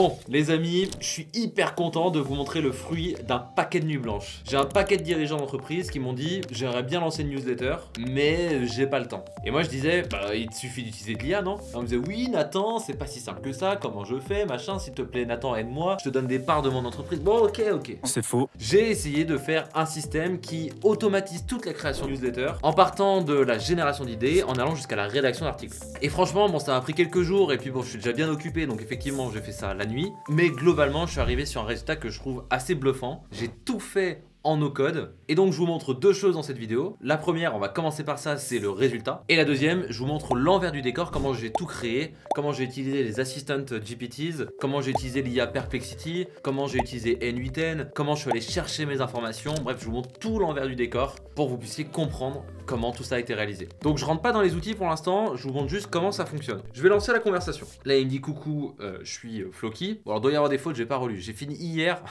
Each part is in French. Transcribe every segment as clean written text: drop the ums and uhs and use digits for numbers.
Bon, les amis, je suis hyper content de vous montrer le fruit d'un paquet de nuits blanches. J'ai un paquet de dirigeants d'entreprise qui m'ont dit j'aimerais bien lancer une newsletter, mais j'ai pas le temps. Et moi je disais, bah il te suffit d'utiliser de l'IA, non? On me disait oui Nathan, c'est pas si simple que ça, comment je fais, machin, s'il te plaît Nathan aide-moi, je te donne des parts de mon entreprise. Bon ok. C'est faux. J'ai essayé de faire un système qui automatise toute la création de newsletter en partant de la génération d'idées, en allant jusqu'à la rédaction d'articles. Et franchement, bon ça m'a pris quelques jours et puis bon je suis déjà bien occupé, donc effectivement j'ai fait ça la nuit. Mais globalement, je suis arrivé sur un résultat que je trouve assez bluffant. J'ai tout fait en no-code. Et donc je vous montre deux choses dans cette vidéo. La première, on va commencer par ça, c'est le résultat. Et la deuxième, je vous montre l'envers du décor, comment j'ai tout créé, comment j'ai utilisé les assistant GPTs, comment j'ai utilisé l'IA Perplexity, comment j'ai utilisé N8N, comment je suis allé chercher mes informations. Bref, je vous montre tout l'envers du décor pour que vous puissiez comprendre comment tout ça a été réalisé. Donc je rentre pas dans les outils pour l'instant, je vous montre juste comment ça fonctionne. Je vais lancer la conversation. Là il me dit coucou, je suis Floki. Bon alors il doit y avoir des fautes, j'ai pas relu. J'ai fini hier.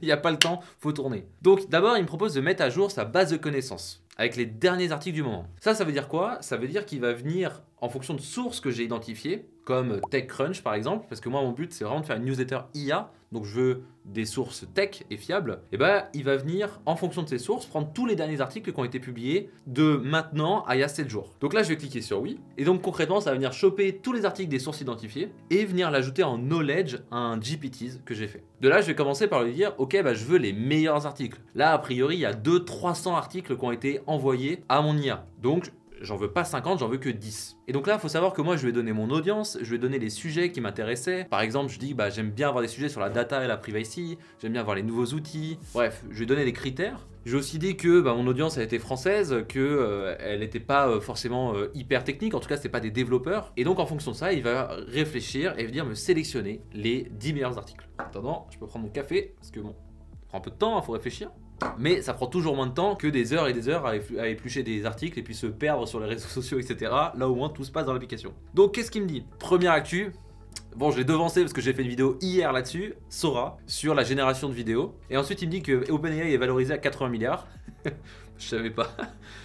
Il n'y a pas le temps, faut tourner. Donc d'abord, il me propose de mettre à jour sa base de connaissances avec les derniers articles du moment. Ça veut dire quoi? Ça veut dire qu'il va venir en fonction de sources que j'ai identifiées, comme TechCrunch par exemple, parce que moi mon but c'est vraiment de faire une newsletter IA, donc je veux des sources tech et fiables. Et bah il va venir en fonction de ces sources prendre tous les derniers articles qui ont été publiés de maintenant à il y a 7 jours. Donc là je vais cliquer sur oui, et donc concrètement ça va venir choper tous les articles des sources identifiées et venir l'ajouter en knowledge à un GPTs que j'ai fait. De là je vais commencer par lui dire ok bah je veux les meilleurs articles. Là a priori il y a 200-300 articles qui ont été envoyés à mon IA. Donc j'en veux pas 50, j'en veux que 10. Et donc là, il faut savoir que moi, je vais donner mon audience, je vais donner les sujets qui m'intéressaient. Par exemple, je dis, bah, j'aime bien avoir des sujets sur la data et la privacy, j'aime bien avoir les nouveaux outils. Bref, je vais donner des critères. J'ai aussi dit que bah, mon audience elle était française, que elle n'était pas forcément hyper technique, en tout cas c'était pas des développeurs. Et donc en fonction de ça, il va réfléchir et venir me sélectionner les 10 meilleurs articles. En attendant, je peux prendre mon café, parce que bon, ça prend un peu de temps, il faut réfléchir. Mais ça prend toujours moins de temps que des heures et des heures à éplucher des articles et puis se perdre sur les réseaux sociaux, etc. Là au moins tout se passe dans l'application. Donc qu'est-ce qu'il me dit? Première actu. Bon, je l'ai devancé parce que j'ai fait une vidéo hier là-dessus, Sora, sur la génération de vidéos. Et ensuite, il me dit que OpenAI est valorisé à 80 milliards. Je savais pas.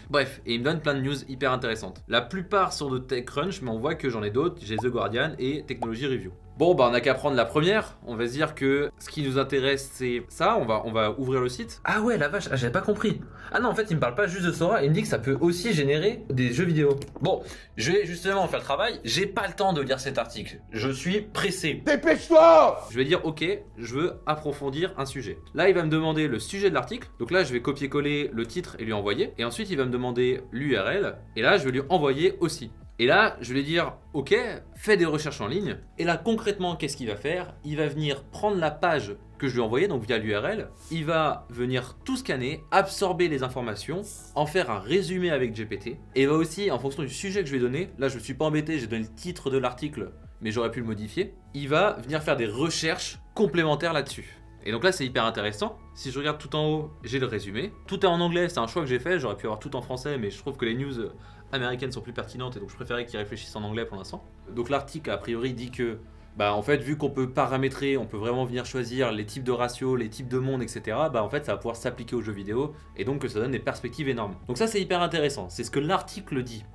Bref, et il me donne plein de news hyper intéressantes. La plupart sont de TechCrunch, mais on voit que j'en ai d'autres. J'ai The Guardian et Technology Review. Bon, bah on n'a qu'à prendre la première. On va se dire que ce qui nous intéresse, c'est ça. On va ouvrir le site. Ah ouais, la vache, j'avais pas compris. Ah non, en fait, il me parle pas juste de Sora. Il me dit que ça peut aussi générer des jeux vidéo. Bon, je vais justement faire le travail. J'ai pas le temps de lire cet article. Je suis pressé. Dépêche-toi! Je vais dire, ok, je veux approfondir un sujet. Là, il va me demander le sujet de l'article. Donc là, je vais copier-coller le titre et lui envoyer. Et ensuite, il va me demander l'URL. Et là, je vais lui envoyer aussi. Et là, je vais lui dire, ok, fais des recherches en ligne. Et là, concrètement, qu'est-ce qu'il va faire? Il va venir prendre la page que je lui ai envoyée, donc via l'URL. Il va venir tout scanner, absorber les informations, en faire un résumé avec GPT. Et il va aussi, en fonction du sujet que je vais donner, là, je ne suis pas embêté, j'ai donné le titre de l'article, mais j'aurais pu le modifier. Il va venir faire des recherches complémentaires là-dessus. Et donc là, c'est hyper intéressant. Si je regarde tout en haut, j'ai le résumé. Tout est en anglais, c'est un choix que j'ai fait. J'aurais pu avoir tout en français, mais je trouve que les news américaines sont plus pertinentes et donc je préférais qu'ils réfléchissent en anglais pour l'instant. Donc l'article, a priori, dit que, bah en fait, vu qu'on peut paramétrer, on peut vraiment venir choisir les types de ratios, les types de monde, etc. Bah en fait, ça va pouvoir s'appliquer aux jeux vidéo et donc que ça donne des perspectives énormes. Donc ça, c'est hyper intéressant. C'est ce que l'article dit.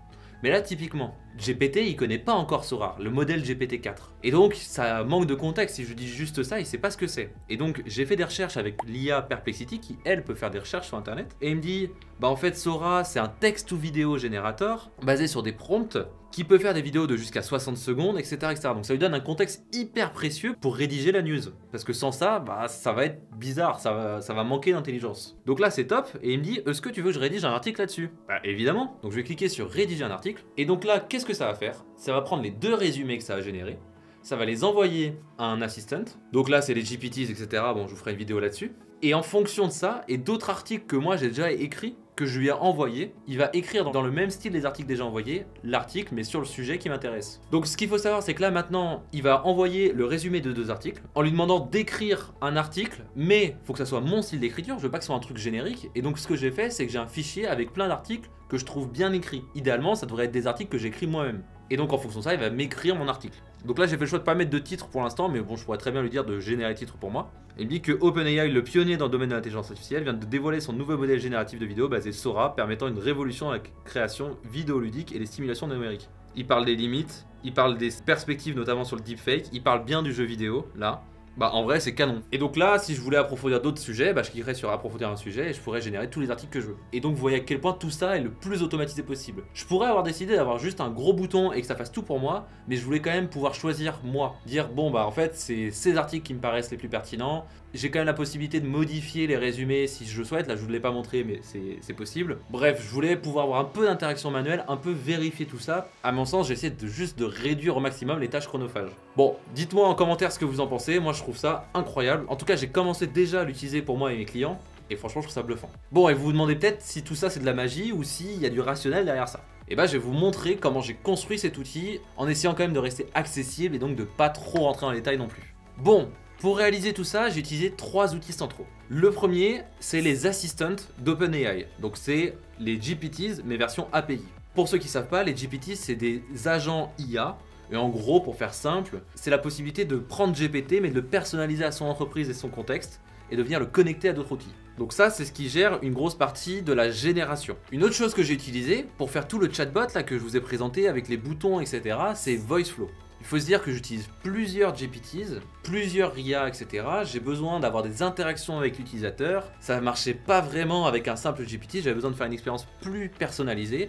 Mais là, typiquement, GPT, il connaît pas encore Sora, le modèle GPT-4. Et donc, ça manque de contexte. Si je dis juste ça, il sait pas ce que c'est. Et donc, j'ai fait des recherches avec l'IA Perplexity, qui, elle, peut faire des recherches sur Internet. Et il me dit, bah en fait, Sora, c'est un text-to-vidéo générateur, basé sur des prompts, qui peut faire des vidéos de jusqu'à 60 secondes, etc., etc. Donc ça lui donne un contexte hyper précieux pour rédiger la news. Parce que sans ça, bah, ça va être bizarre, ça va manquer d'intelligence. Donc là, c'est top. Et il me dit, est-ce que tu veux que je rédige un article là-dessus? Bah évidemment. Donc je vais cliquer sur rédiger un article. Et donc là, qu'est-ce que ça va faire? Ça va prendre les deux résumés que ça a générés. Ça va les envoyer à un assistant. Donc là, c'est les GPTs, etc. Bon, je vous ferai une vidéo là-dessus. Et en fonction de ça, et d'autres articles que moi j'ai déjà écrits, que je lui ai envoyé, il va écrire dans le même style des articles déjà envoyés, l'article mais sur le sujet qui m'intéresse. Donc ce qu'il faut savoir, c'est que là maintenant, il va envoyer le résumé de 2 articles en lui demandant d'écrire un article, mais il faut que ça soit mon style d'écriture, je veux pas que ce soit un truc générique. Et donc ce que j'ai fait, c'est que j'ai un fichier avec plein d'articles que je trouve bien écrits. Idéalement, ça devrait être des articles que j'écris moi-même. Et donc en fonction de ça, il va m'écrire mon article. Donc là, j'ai fait le choix de pas mettre de titre pour l'instant, mais bon, je pourrais très bien lui dire de générer le titre pour moi. Il me dit que OpenAI, le pionnier dans le domaine de l'intelligence artificielle, vient de dévoiler son nouveau modèle génératif de vidéo basé Sora, permettant une révolution dans la création vidéoludique et les simulations numériques. il parle des limites, il parle des perspectives notamment sur le deepfake, il parle bien du jeu vidéo, là. Bah en vrai c'est canon. Et donc là, si je voulais approfondir d'autres sujets, bah je cliquerais sur approfondir un sujet et je pourrais générer tous les articles que je veux. Et donc vous voyez à quel point tout ça est le plus automatisé possible. Je pourrais avoir décidé d'avoir juste un gros bouton et que ça fasse tout pour moi, mais je voulais quand même pouvoir choisir moi. Dire bon bah en fait c'est ces articles qui me paraissent les plus pertinents. J'ai quand même la possibilité de modifier les résumés si je le souhaite. Là je vous l'ai pas montré mais c'est possible. Bref, je voulais pouvoir avoir un peu d'interaction manuelle, un peu vérifier tout ça. À mon sens, j'ai essayé juste de réduire au maximum les tâches chronophages. Bon, dites-moi en commentaire ce que vous en pensez. Moi je trouve ça incroyable. En tout cas, j'ai commencé déjà à l'utiliser pour moi et mes clients. Et franchement, je trouve ça bluffant. Bon, et vous vous demandez peut-être si tout ça c'est de la magie ou s'il y a du rationnel derrière ça. Et bah, je vais vous montrer comment j'ai construit cet outil en essayant quand même de rester accessible et donc de pas trop rentrer dans les détails non plus. Bon, pour réaliser tout ça, j'ai utilisé 3 outils centraux. Le premier, c'est les assistants d'OpenAI. Donc, c'est les GPTs, mais version API. Pour ceux qui ne savent pas, les GPTs, c'est des agents IA. Et en gros, pour faire simple, c'est la possibilité de prendre GPT, mais de le personnaliser à son entreprise et son contexte, et de venir le connecter à d'autres outils. Donc ça, c'est ce qui gère une grosse partie de la génération. Une autre chose que j'ai utilisée pour faire tout le chatbot là que je vous ai présenté avec les boutons, etc., c'est VoiceFlow. Il faut se dire que j'utilise plusieurs GPTs, plusieurs IA, etc. J'ai besoin d'avoir des interactions avec l'utilisateur. Ça ne marchait pas vraiment avec un simple GPT, j'avais besoin de faire une expérience plus personnalisée.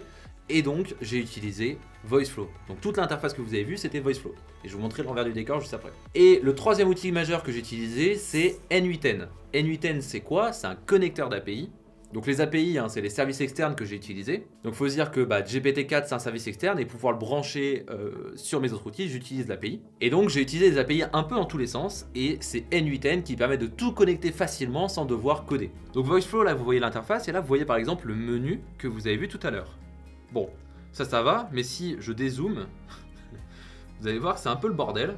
Et donc, j'ai utilisé VoiceFlow. Donc toute l'interface que vous avez vue, c'était VoiceFlow. Et je vais vous montrer l'envers du décor juste après. Et le troisième outil majeur que j'ai utilisé, c'est N8N. N8N, c'est quoi? C'est un connecteur d'API. Donc les API, hein, c'est les services externes que j'ai utilisés. Donc il faut se dire que GPT-4, c'est un service externe et pour pouvoir le brancher sur mes autres outils, j'utilise l'API. Et donc j'ai utilisé des API un peu en tous les sens et c'est N8N qui permet de tout connecter facilement sans devoir coder. Donc VoiceFlow, là vous voyez l'interface et là vous voyez par exemple le menu que vous avez vu tout à l'heure. Bon, ça va, mais si je dézoome, vous allez voir que c'est un peu le bordel.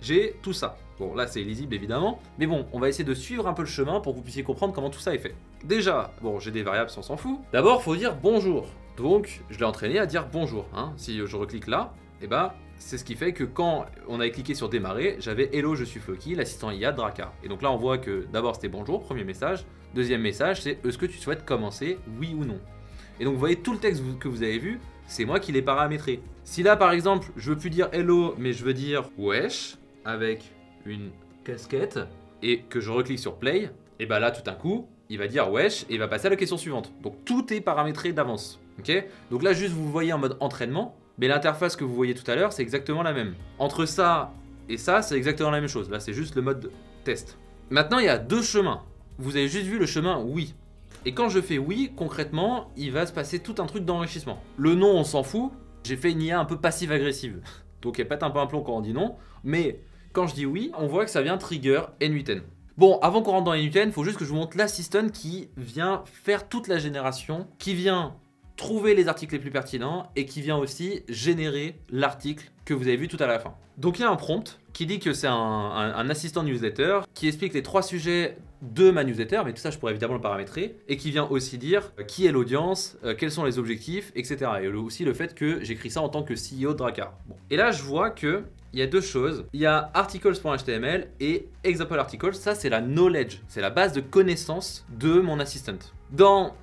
J'ai tout ça. Bon, là c'est lisible évidemment, mais bon, on va essayer de suivre un peu le chemin pour que vous puissiez comprendre comment tout ça est fait. Déjà, bon, j'ai des variables, on s'en fout. D'abord, faut dire bonjour. Donc, je l'ai entraîné à dire bonjour. Hein. Si je reclique là, et bah, c'est ce qui fait que quand on avait cliqué sur démarrer, j'avais hello, je suis Floki, l'assistant IA de Drakkar. Et donc là, on voit que d'abord c'était bonjour, premier message. Deuxième message, c'est est-ce que tu souhaites commencer, oui ou non. Et donc vous voyez tout le texte que vous avez vu, c'est moi qui l'ai paramétré. Si là par exemple, je veux plus dire hello, mais je veux dire wesh, avec une casquette, et que je reclique sur play, et bah là tout d'un coup, il va dire wesh, et il va passer à la question suivante. Donc tout est paramétré d'avance. Ok? Donc là juste vous voyez en mode entraînement, mais l'interface que vous voyez tout à l'heure, c'est exactement la même. Entre ça et ça, c'est exactement la même chose. Là c'est juste le mode test. Maintenant il y a 2 chemins. Vous avez juste vu le chemin oui. Et quand je fais oui, concrètement, il va se passer tout un truc d'enrichissement. Le non, on s'en fout. J'ai fait une IA un peu passive-agressive. Donc elle pète un peu un plomb quand on dit non. Mais quand je dis oui, on voit que ça vient trigger N8N. Bon, avant qu'on rentre dans N8N, il faut juste que je vous montre l'assistant qui vient faire toute la génération, qui vient trouver les articles les plus pertinents et qui vient aussi générer l'article que vous avez vu tout à la fin. Donc il y a un prompt qui dit que c'est un assistant newsletter qui explique les 3 sujets de ma newsletter, mais tout ça je pourrais évidemment le paramétrer, et qui vient aussi dire qui est l'audience, quels sont les objectifs, etc. Et aussi le fait que j'écris ça en tant que CEO de Drakkar. Bon. Et là je vois que il y a 2 choses. Il y a articles.html et example articles, ça c'est la knowledge, c'est la base de connaissances de mon assistant. Dans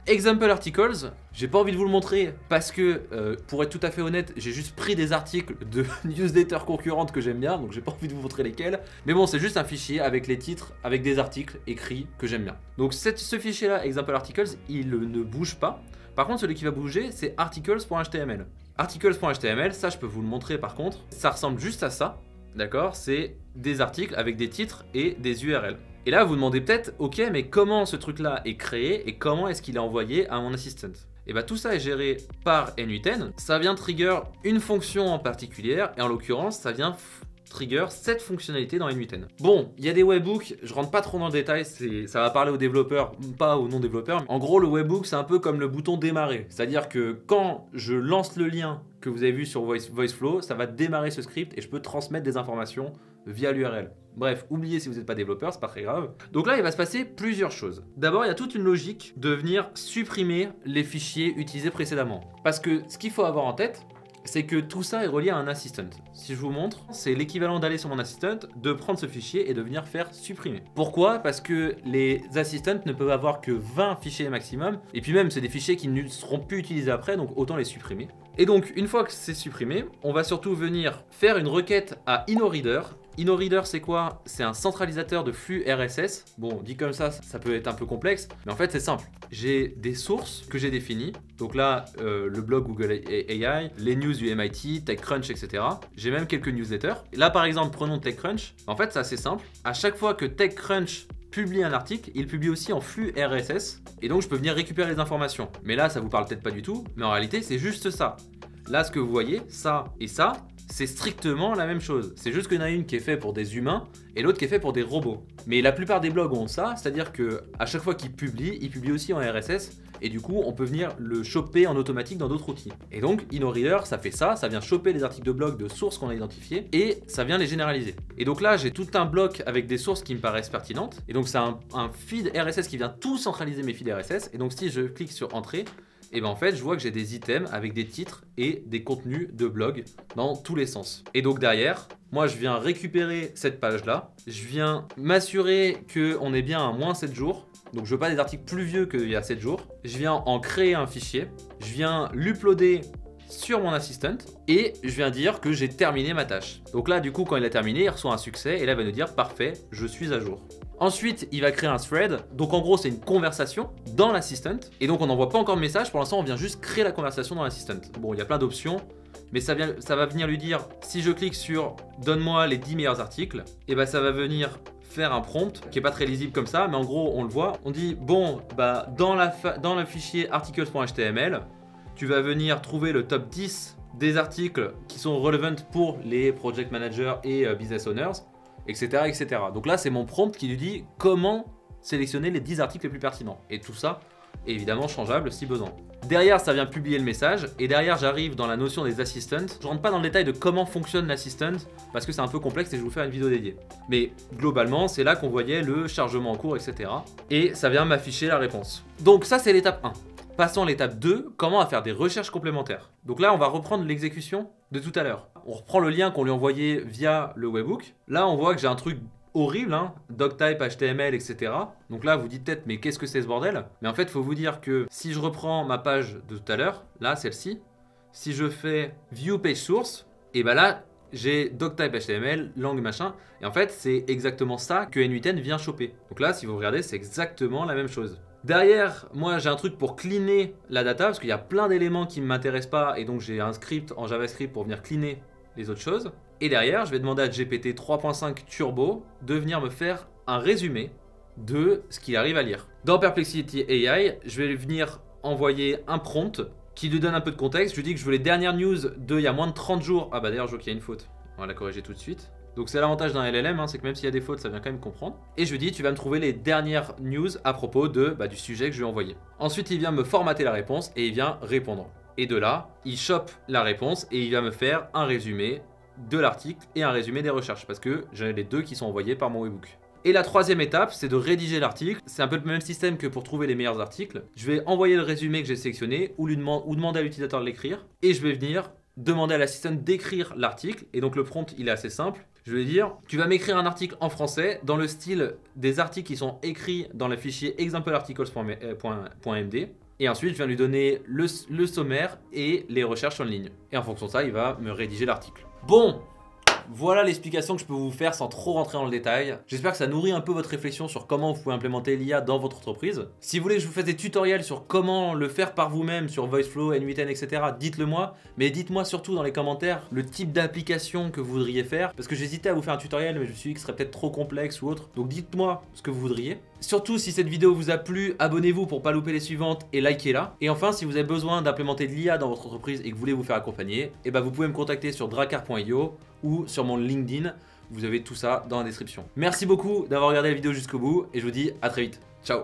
Example Articles, j'ai pas envie de vous le montrer parce que, pour être tout à fait honnête, j'ai juste pris des articles de newsletters concurrentes que j'aime bien, donc j'ai pas envie de vous montrer lesquels. Mais bon, c'est juste un fichier avec les titres, avec des articles écrits que j'aime bien. Donc ce fichier-là, Example Articles, il ne bouge pas. Par contre, celui qui va bouger, c'est articles.html. Articles.html, ça je peux vous le montrer par contre. Ça ressemble juste à ça, d'accord? C'est des articles avec des titres et des URL. Et là, vous vous demandez peut-être, ok, mais comment ce truc-là est créé et comment est-ce qu'il est envoyé à mon assistant? Et bah tout ça est géré par N8N. Ça vient trigger une fonction en particulier, et en l'occurrence, ça vient trigger cette fonctionnalité dans N8N. Bon, il y a des webhooks, je rentre pas trop dans le détail, ça va parler aux développeurs, pas aux non-développeurs. En gros, le webhook, c'est un peu comme le bouton démarrer. C'est-à-dire que quand je lance le lien que vous avez vu sur VoiceFlow, ça va démarrer ce script et je peux transmettre des informations via l'URL. Bref, oubliez si vous n'êtes pas développeur, c'est pas très grave. Donc là, il va se passer plusieurs choses. D'abord, il y a toute une logique de venir supprimer les fichiers utilisés précédemment. Parce que ce qu'il faut avoir en tête, c'est que tout ça est relié à un assistant. Si je vous montre, c'est l'équivalent d'aller sur mon assistant, de prendre ce fichier et de venir faire supprimer. Pourquoi? Parce que les assistants ne peuvent avoir que 20 fichiers maximum, et puis même c'est des fichiers qui ne seront plus utilisés après, donc autant les supprimer. Et donc une fois que c'est supprimé, on va surtout venir faire une requête à InnoReader. InnoReader, c'est quoi? C'est un centralisateur de flux RSS. Bon, dit comme ça peut être un peu complexe, mais en fait c'est simple. J'ai des sources que j'ai définies. Donc là, le blog Google AI, les news du MIT, TechCrunch, etc. J'ai même quelques newsletters. Et là, par exemple, prenons TechCrunch. En fait, c'est assez simple. À chaque fois que TechCrunch publie un article, il publie aussi en flux RSS. Et donc, je peux venir récupérer les informations. Mais là, ça vous parle peut-être pas du tout. Mais en réalité, c'est juste ça. Là, ce que vous voyez, ça et ça, c'est strictement la même chose. C'est juste qu'il y en a une qui est faite pour des humains et l'autre qui est faite pour des robots. Mais la plupart des blogs ont ça, c'est-à-dire que à chaque fois qu'ils publient, ils publient aussi en RSS et du coup, on peut venir le choper en automatique dans d'autres outils. Et donc, InnoReader, ça fait ça vient choper les articles de blog de sources qu'on a identifiées et ça vient les généraliser. Et donc là, j'ai tout un bloc avec des sources qui me paraissent pertinentes. Et donc, c'est un feed RSS qui vient tout centraliser mes feeds RSS. Et donc, si je clique sur Entrée, et bien en fait, je vois que j'ai des items avec des titres et des contenus de blog dans tous les sens. Et donc derrière, moi je viens récupérer cette page-là, je viens m'assurer qu'on est bien à moins 7 jours. Donc je veux pas des articles plus vieux qu'il y a 7 jours. Je viens en créer un fichier, je viens l'uploader sur mon assistant et je viens dire que j'ai terminé ma tâche. Donc là, du coup, quand il a terminé, il reçoit un succès et là, il va nous dire parfait, je suis à jour. Ensuite, il va créer un thread. Donc en gros, c'est une conversation dans l'assistant. Et donc on n'envoie pas encore de message. Pour l'instant, on vient juste créer la conversation dans l'assistant. Bon, il y a plein d'options, mais ça va venir lui dire, si je clique sur donne-moi les 10 meilleurs articles, et ben ça va venir faire un prompt qui est pas très lisible comme ça, mais en gros, on le voit. On dit bon, bah dans le fichier articles.html, tu vas venir trouver le top 10 des articles qui sont relevant pour les project managers et business owners, etc., etc. Donc là, c'est mon prompt qui lui dit comment sélectionner les 10 articles les plus pertinents. Et tout ça est évidemment changeable si besoin. Derrière, ça vient publier le message. Et derrière, j'arrive dans la notion des assistants. Je rentre pas dans le détail de comment fonctionne l'assistant parce que c'est un peu complexe et je vais vous faire une vidéo dédiée. Mais globalement, c'est là qu'on voyait le chargement en cours, etc. Et ça vient m'afficher la réponse. Donc ça, c'est l'étape 1. Passons à l'étape 2, comment faire des recherches complémentaires. Donc là, on va reprendre l'exécution de tout à l'heure. On reprend le lien qu'on lui envoyait via le webhook. Là, on voit que j'ai un truc horrible, hein, doctype, HTML, etc. Donc là, vous dites peut-être, mais qu'est-ce que c'est ce bordel? Mais en fait, il faut vous dire que si je reprends ma page de tout à l'heure, là, celle-ci, si je fais View Page Source, et ben là, j'ai doctype HTML, langue machin, et en fait, c'est exactement ça que N8N vient choper. Donc là, si vous regardez, c'est exactement la même chose. Derrière, moi j'ai un truc pour cleaner la data parce qu'il y a plein d'éléments qui ne m'intéressent pas et donc j'ai un script en JavaScript pour venir cleaner les autres choses. Et derrière, je vais demander à GPT 3.5 Turbo de venir me faire un résumé de ce qu'il arrive à lire. Dans Perplexity AI, je vais venir envoyer un prompt qui lui donne un peu de contexte. Je lui dis que je veux les dernières news de il y a moins de 30 jours. Ah bah d'ailleurs, je vois qu'il y a une faute. On va la corriger tout de suite. Donc c'est l'avantage d'un LLM, hein, c'est que même s'il y a des fautes, ça vient quand même comprendre. Et je lui dis, tu vas me trouver les dernières news à propos du sujet que je lui ai envoyé. Ensuite, il vient me formater la réponse et il vient répondre. Et de là, il chope la réponse et il va me faire un résumé de l'article et un résumé des recherches parce que j'ai les deux qui sont envoyés par mon webhook. Et la troisième étape, c'est de rédiger l'article. C'est un peu le même système que pour trouver les meilleurs articles. Je vais envoyer le résumé que j'ai sélectionné ou demander à l'utilisateur de l'écrire et je vais venir demander à l'assistant d'écrire l'article. Et donc le prompt, il est assez simple. Je vais dire, tu vas m'écrire un article en français dans le style des articles qui sont écrits dans le fichier examplearticles.md. Et ensuite, je viens lui donner le sommaire et les recherches en ligne. Et en fonction de ça, il va me rédiger l'article. Bon, voilà l'explication que je peux vous faire sans trop rentrer dans le détail. J'espère que ça nourrit un peu votre réflexion sur comment vous pouvez implémenter l'IA dans votre entreprise. Si vous voulez que je vous fasse des tutoriels sur comment le faire par vous-même sur VoiceFlow, N8N, etc., dites-le moi. Mais dites-moi surtout dans les commentaires le type d'application que vous voudriez faire. Parce que j'hésitais à vous faire un tutoriel, mais je me suis dit que ce serait peut-être trop complexe ou autre. Donc dites-moi ce que vous voudriez. Surtout, si cette vidéo vous a plu, abonnez-vous pour pas louper les suivantes et likez-la. Et enfin, si vous avez besoin d'implémenter de l'IA dans votre entreprise et que vous voulez vous faire accompagner, et ben vous pouvez me contacter sur dracar.io ou sur mon LinkedIn. Vous avez tout ça dans la description. Merci beaucoup d'avoir regardé la vidéo jusqu'au bout et je vous dis à très vite. Ciao!